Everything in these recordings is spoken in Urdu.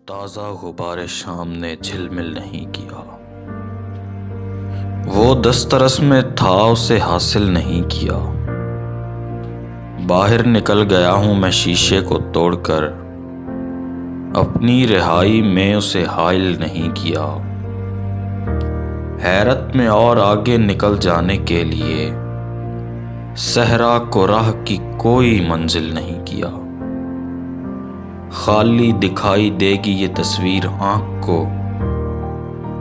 تازہ غبار شام نے جھلمل نہیں کیا، وہ دسترس میں تھا اسے حاصل نہیں کیا۔ باہر نکل گیا ہوں میں شیشے کو توڑ کر، اپنی رہائی میں اسے حائل نہیں کیا۔ حیرت میں اور آگے نکل جانے کے لیے صحرا کو راہ کی کوئی منزل نہیں کیا۔ خالی دکھائی دے گی یہ تصویر آنکھ کو،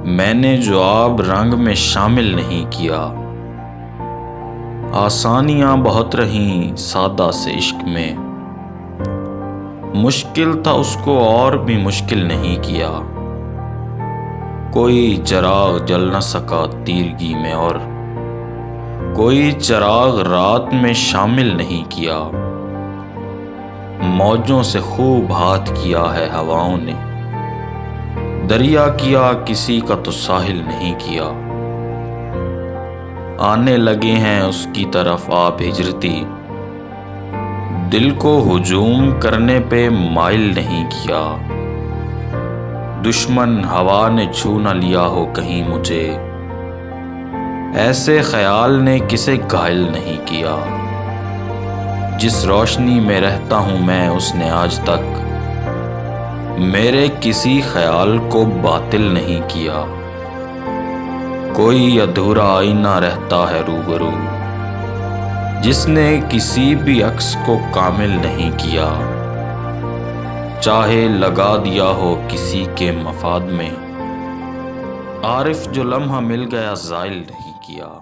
میں نے جو آب رنگ میں شامل نہیں کیا۔ آسانیاں بہت رہیں سادہ سے عشق میں، مشکل تھا اس کو اور بھی مشکل نہیں کیا۔ کوئی چراغ جل نہ سکا تیرگی میں، اور کوئی چراغ رات میں شامل نہیں کیا۔ موجوں سے خوب ہاتھ کیا ہے ہواؤں نے، دریا کیا کسی کا تو ساحل نہیں کیا۔ آنے لگے ہیں اس کی طرف آپ ہجرتی، دل کو ہجوم کرنے پہ مائل نہیں کیا۔ دشمن ہوا نے چھو نہ لیا ہو کہیں مجھے، ایسے خیال نے کسے گھائل نہیں کیا۔ جس روشنی میں رہتا ہوں میں اس نے آج تک میرے کسی خیال کو باطل نہیں کیا۔ کوئی ادھورا آئینہ رہتا ہے روبرو، جس نے کسی بھی عکس کو کامل نہیں کیا۔ چاہے لگا دیا ہو کسی کے مفاد میں، عارف جو لمحہ مل گیا زائل نہیں کیا۔